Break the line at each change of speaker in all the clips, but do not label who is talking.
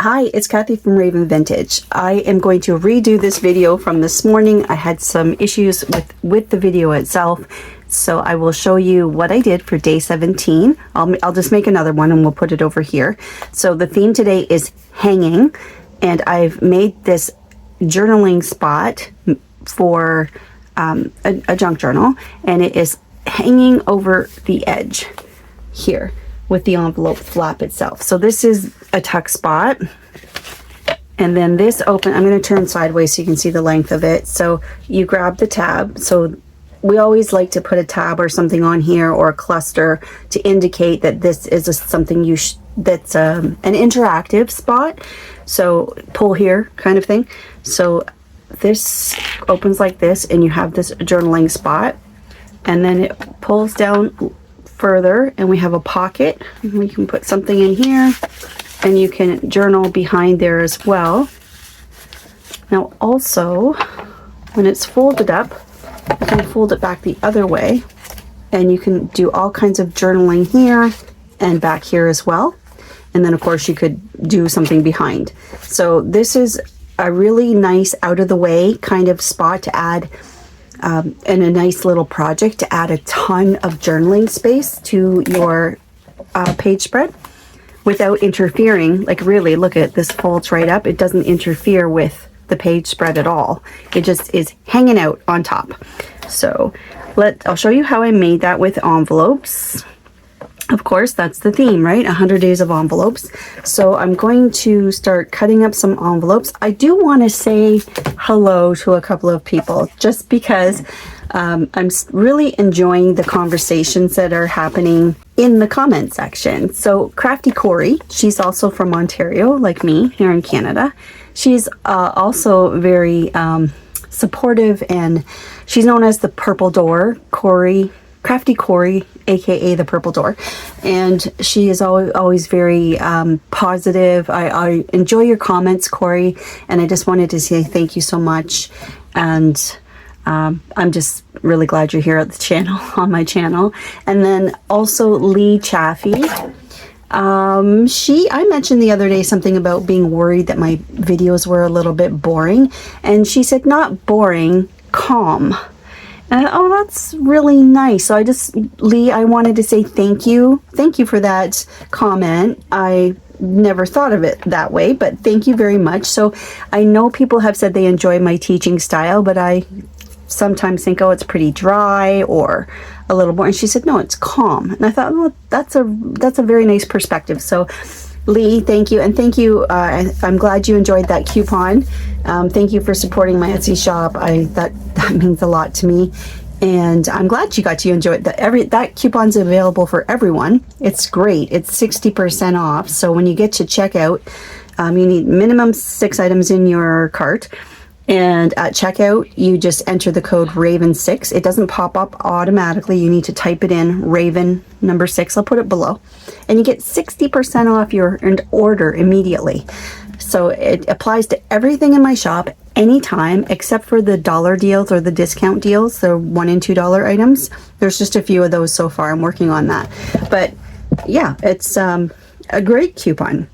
Hi, it's Kathy from Raven Vintage. I am going to redo this video from this morning. I had some issues with the video itself, so I will show you what I did for day 17. I'll just make another one and we'll put it over here. So the theme today is hanging, and I've made this journaling spot for a junk journal, and it is hanging over the edge here with the envelope flap itself. So this is a tuck spot, and then this open, I'm going to turn sideways so you can see the length of it. So you grab the tab. So we always like to put a tab or something on here, or a cluster, to indicate that this is something that's an interactive spot. So pull here kind of thing. So this opens like this, and you have this journaling spot, and then it pulls down further, and we have a pocket. We can put something in here, and you can journal behind there as well. Now also, when it's folded up, you can fold it back the other way, and you can do all kinds of journaling here and back here as well. And then of course you could do something behind. So this is a really nice out of the way kind of spot to add, and a nice little project to add a ton of journaling space to your page spread without interfering. Like, really, look at this, folds right up. It doesn't interfere with the page spread at all. It just is hanging out on top. So I'll show you how I made that with envelopes. Of course, that's the theme, right? 100 days of envelopes. So I'm going to start cutting up some envelopes. I do want to say hello to a couple of people, just because I'm really enjoying the conversations that are happening in the comment section. So Crafty Corey, she's also from Ontario, like me, here in Canada. She's also very supportive, and she's known as the Purple Door, Crafty Corey, aka the Purple Door, and she is always very positive. I enjoy your comments, Corey, and I just wanted to say thank you so much. And I'm just really glad you're here at the channel, on my channel. And then also Lee Chaffee. I mentioned the other day something about being worried that my videos were a little bit boring, and she said not boring, calm. Oh, that's really nice. So Lee, I wanted to say thank you. Thank you for that comment. I never thought of it that way, but thank you very much. So I know people have said they enjoy my teaching style, but I sometimes think, oh, it's pretty dry or a little boring. She said, no, it's calm. And I thought, well, that's a very nice perspective. So Lee, thank you. And thank you. I'm glad you enjoyed that coupon. Thank you for supporting my Etsy shop. That means a lot to me. And I'm glad you got to enjoy it. That coupon's available for everyone. It's great. It's 60% off. So when you get to checkout, you need minimum 6 items in your cart. And at checkout, you just enter the code RAVEN6. It doesn't pop up automatically. You need to type it in, RAVEN number 6. I'll put it below. And you get 60% off your order immediately. So it applies to everything in my shop anytime, except for the dollar deals or the discount deals, the $1 and $2 items. There's just a few of those so far. I'm working on that. But yeah, it's a great coupon.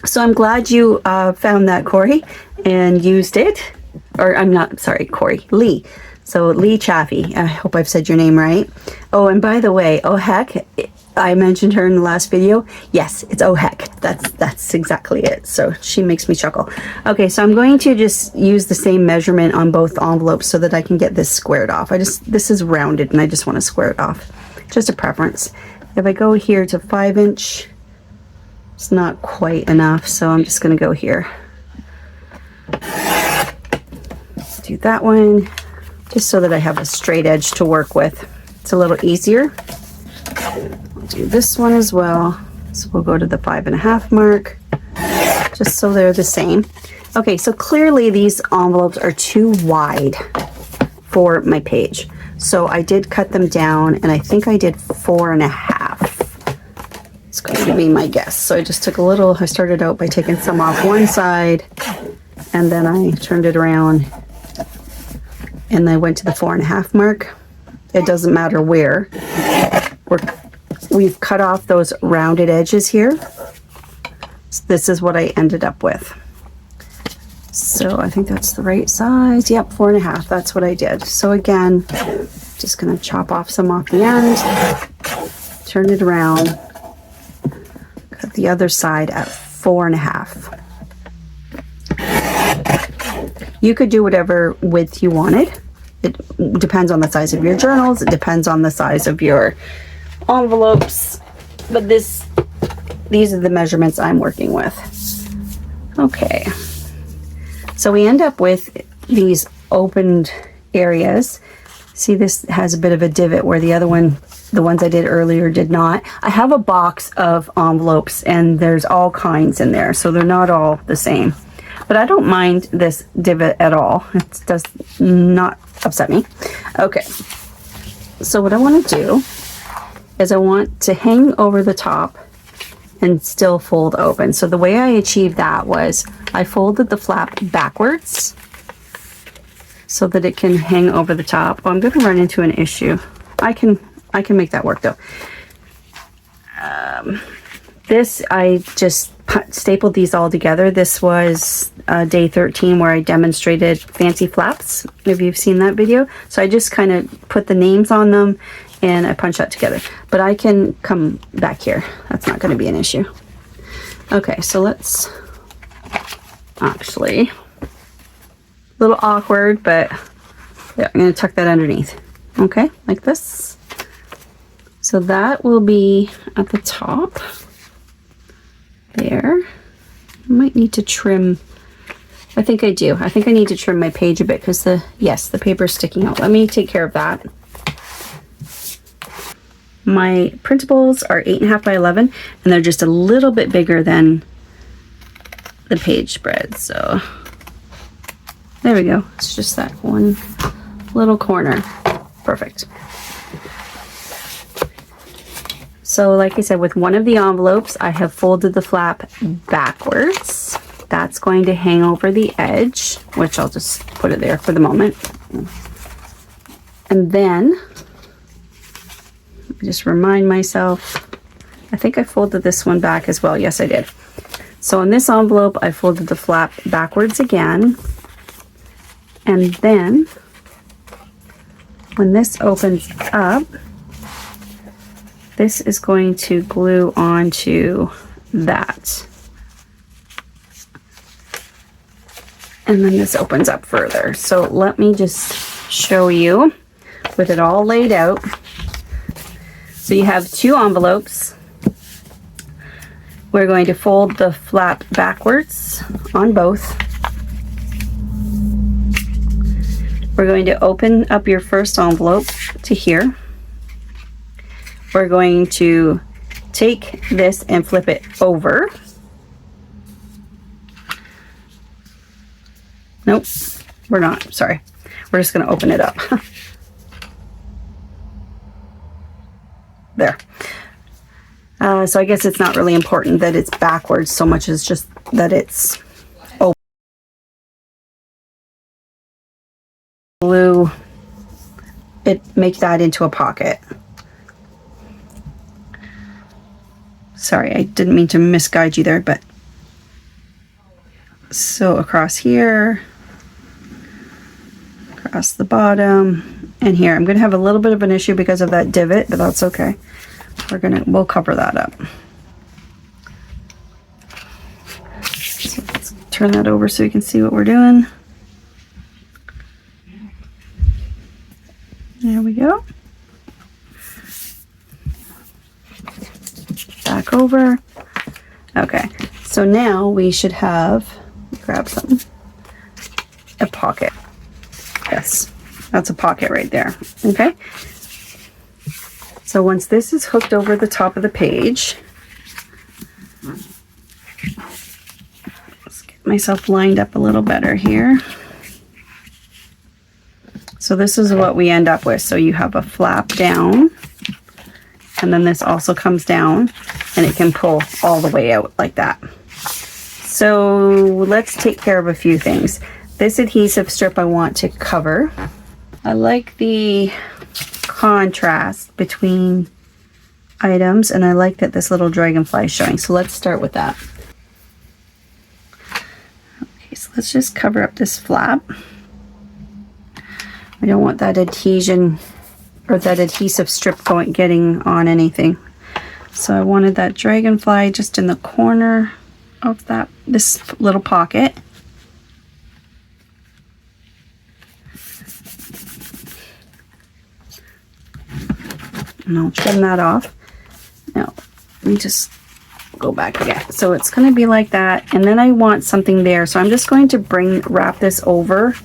So I'm glad you found that, Corey, and used it. Or I'm not, sorry, Corey, Lee. So Lee Chaffee, I hope I've said your name right. Oh, and by the way, oh heck, I mentioned her in the last video. Yes, it's oh heck. That's exactly it. So she makes me chuckle. Okay, so I'm going to just use the same measurement on both envelopes so that I can get this squared off. This is rounded and I just want to square it off. Just a preference. If I go here to 5-inch, it's not quite enough, so I'm just going to go here. Do that one just so that I have a straight edge to work with. It's a little easier. I'll do this one as well. So we'll go to the 5.5 mark, just so they're the same. Okay, so clearly these envelopes are too wide for my page. So I did cut them down, and I think I did 4.5. It's going to be my guess. So I just took a little, I started out by taking some off one side, and then I turned it around, and I went to the 4.5 mark. It doesn't matter where. We've cut off those rounded edges here. So this is what I ended up with. So I think that's the right size. Yep, 4.5. That's what I did. So again, just gonna chop off some off the end, turn it around, cut the other side at 4.5. You could do whatever width you wanted. It depends on the size of your journals. It depends on the size of your envelopes. But these are the measurements I'm working with. Okay. So we end up with these opened areas. See, this has a bit of a divot where the other one, the ones I did earlier, did not. I have a box of envelopes and there's all kinds in there, so they're not all the same. But I don't mind this divot at all. It does not upset me. Okay, so what I want to do is I want to hang over the top and still fold open. So the way I achieved that was I folded the flap backwards so that it can hang over the top. Oh, I'm going to run into an issue. I can make that work though. This, I just stapled these all together. This was day 13 where I demonstrated fancy flaps, if you've seen that video. So I just kind of put the names on them and I punch that together. But I can come back here. That's not going to be an issue. Okay, so let's actually, a little awkward, but yeah, I'm going to tuck that underneath. Okay, like this. So that will be at the top there. I might need to trim. I think I do. I think I need to trim my page a bit because the paper's sticking out. Let me take care of that. My printables are 8.5 by 11 and they're just a little bit bigger than the page spread. So there we go. It's just that one little corner. Perfect. So like I said, with one of the envelopes, I have folded the flap backwards. That's going to hang over the edge, which I'll just put it there for the moment. And then just remind myself, I think I folded this one back as well. Yes, I did. So in this envelope, I folded the flap backwards again. And then when this opens up, this is going to glue onto that. And then this opens up further. So let me just show you with it all laid out. So you have two envelopes. We're going to fold the flap backwards on both. We're going to open up your first envelope to here. We're going to take this and flip it over. Nope, we're not, sorry. We're just gonna open it up. There. So I guess it's not really important that it's backwards so much as just that it's open. Glue it, make that into a pocket. Sorry, I didn't mean to misguide you there, but so across here, across the bottom, and here. I'm going to have a little bit of an issue because of that divot, but that's okay. We'll cover that up. So let's turn that over so you can see what we're doing. There we go. Back over. Okay, so now we should have, grab something, a pocket. Yes, that's a pocket right there. Okay, so once this is hooked over the top of the page, let's get myself lined up a little better here. So this is what we end up with. So you have a flap down, and then this also comes down, and it can pull all the way out like that. So let's take care of a few things. This adhesive strip I want to cover. I like the contrast between items, and I like that this little dragonfly is showing. So let's start with that. so let's just cover up this flap. I don't want that adhesion or that adhesive strip getting on anything. So I wanted that dragonfly just in the corner of this little pocket. And I'll trim that off. Now, let me just go back again. So it's going to be like that, and then I want something there. So I'm just going to wrap this over.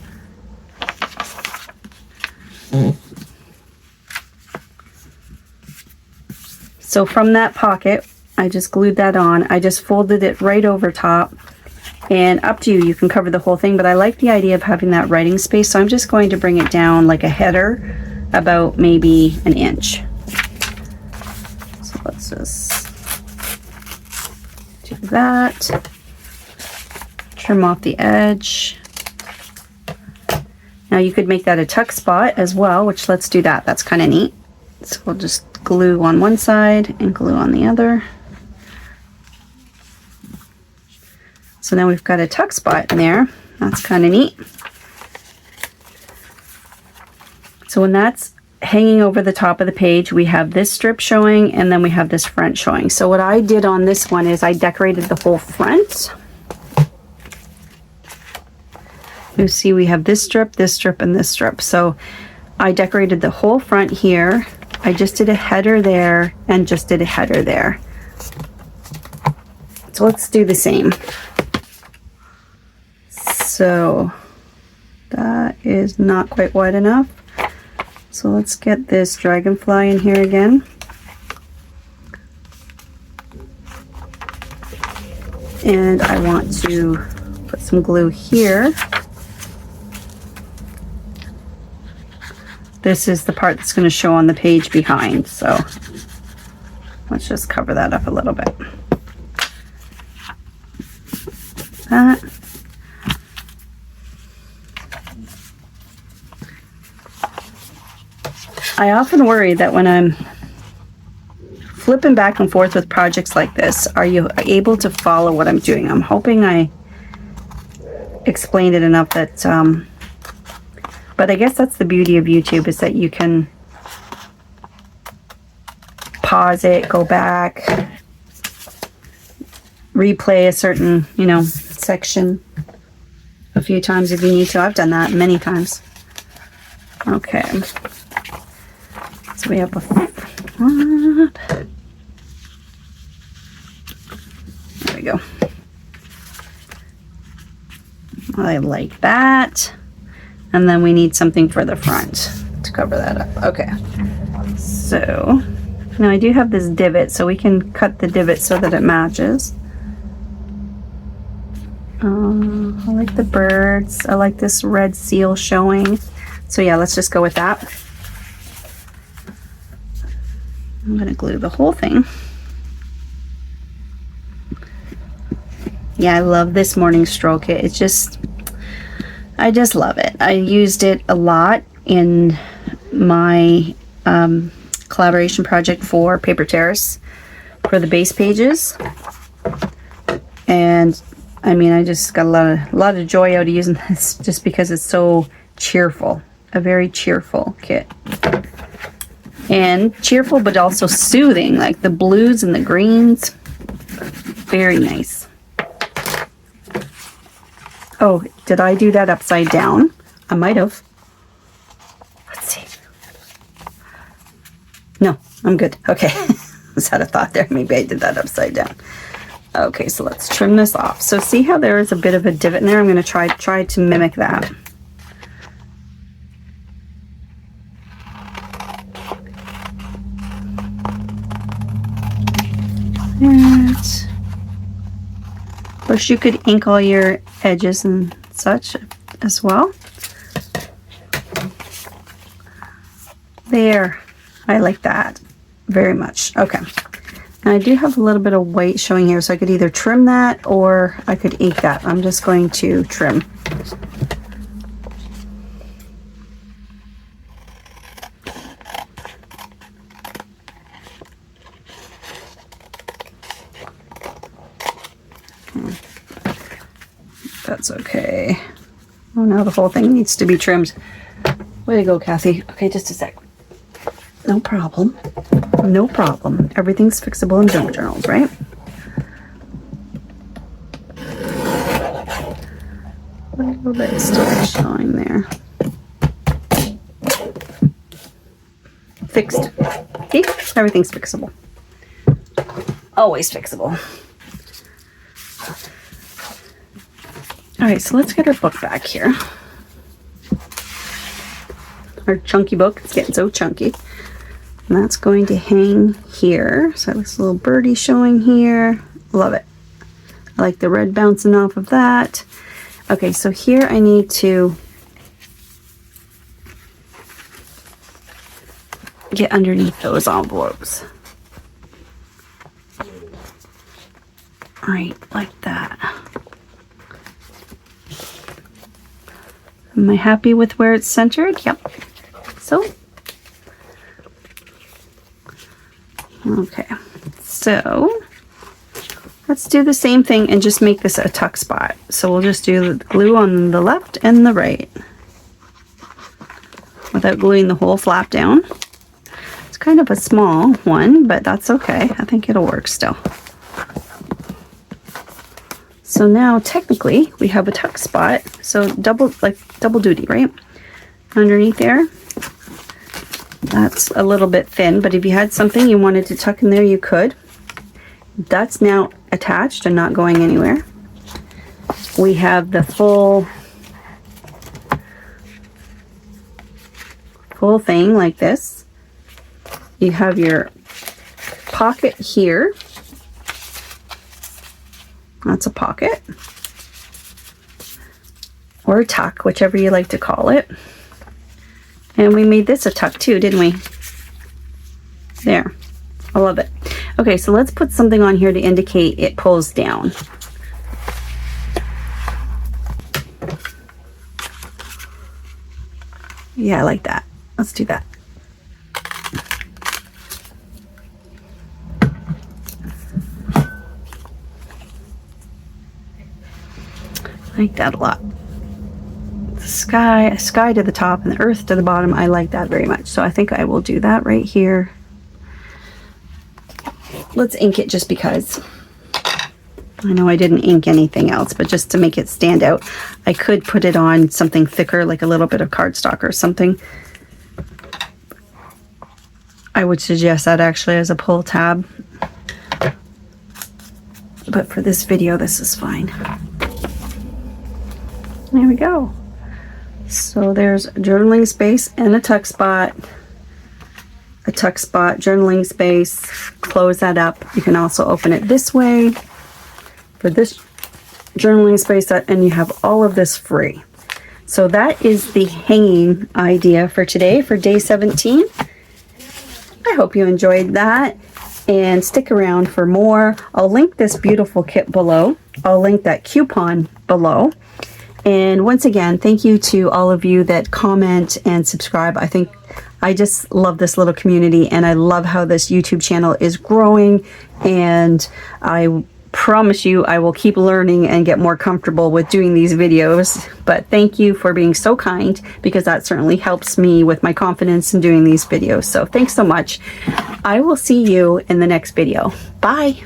So from that pocket, I just glued that on. I just folded it right over top, and up to you, you can cover the whole thing, but I like the idea of having that writing space, so I'm just going to bring it down like a header, about maybe an inch. So let's just do that. Trim off the edge. Now you could make that a tuck spot as well, which let's do that. That's kind of neat. So we'll just glue on one side and glue on the other. So now we've got a tuck spot in there. That's kind of neat. So when that's hanging over the top of the page, we have this strip showing, and then we have this front showing. So what I did on this one is I decorated the whole front. You see we have this strip, and this strip. So I decorated the whole front here. I just did a header there and just did a header there. So let's do the same. So that is not quite wide enough. So let's get this dragonfly in here again. And I want to put some glue here. This is the part that's going to show on the page behind, so let's just cover that up a little bit. That. I often worry that when I'm flipping back and forth with projects like this, are you able to follow what I'm doing? I'm hoping I explained it enough that but I guess that's the beauty of YouTube, is that you can pause it, go back, replay a certain, section a few times if you need to. I've done that many times. Okay. So we have a there we go. I like that. And then we need something for the front to cover that up. Okay. So now I do have this divot, so we can cut the divot so that it matches. I like the birds. I like this red seal showing. So yeah, let's just go with that. I'm gonna glue the whole thing. Yeah, I love this morning stroll kit. It's just, I just love it. I used it a lot in my collaboration project for Paper Terrace for the base pages, and I mean, I just got a lot of joy out of using this, just because it's so cheerful. A very cheerful kit, and cheerful but also soothing, like the blues and the greens. Very nice. Oh, did I do that upside down? I might have. Let's see. No, I'm good. Okay. Just had a thought there. Maybe I did that upside down. Okay, so let's trim this off. So see how there is a bit of a divot in there? I'm going to try to mimic that. That. Of course, you could ink all your edges and such as well. There, I like that very much. Okay, and I do have a little bit of white showing here, so I could either trim that or I could ink that. I'm just going to trim. That's okay. Oh, now the whole thing needs to be trimmed. Way to go, Kathy. Okay, just a sec. No problem. No problem. Everything's fixable in junk journals, right? A little bit still showing there. Fixed. See? Everything's fixable. Always fixable. All right, so let's get our book back here. Our chunky book. It's getting so chunky. And that's going to hang here. So this little birdie showing here. Love it. I like the red bouncing off of that. Okay, so here I need to get underneath those envelopes. Right, like that. Am I happy with where it's centered? Yep. So, okay. So, let's do the same thing and just make this a tuck spot. So we'll just do the glue on the left and the right without gluing the whole flap down. It's kind of a small one, but that's okay. I think it'll work still. So now technically we have a tuck spot. So double duty, right? Underneath there. That's a little bit thin, but if you had something you wanted to tuck in there, you could. That's now attached and not going anywhere. We have the full thing like this. You have your pocket here. That's a pocket. Or a tuck, whichever you like to call it. And we made this a tuck too, didn't we? There. I love it. Okay, so let's put something on here to indicate it pulls down. Yeah, I like that. Let's do that. I like that a lot. The sky to the top and the earth to the bottom. I like that very much. So I think I will do that right here. Let's ink it just because. I know I didn't ink anything else, but just to make it stand out, I could put it on something thicker, like a little bit of cardstock or something. I would suggest that actually as a pull tab. But for this video, this is fine. There we go. So there's a journaling space and a tuck spot. A tuck spot, journaling space. Close that up. You can also open it this way for this journaling space, and you have all of this free. So that is the hanging idea for today, for day 17. I hope you enjoyed that, and stick around for more. I'll link this beautiful kit below. I'll link that coupon below. And once again, thank you to all of you that comment and subscribe. I just love this little community, and I love how this YouTube channel is growing, and I promise you I will keep learning and get more comfortable with doing these videos. But thank you for being so kind, because that certainly helps me with my confidence in doing these videos. So thanks so much. I will see you in the next video. Bye.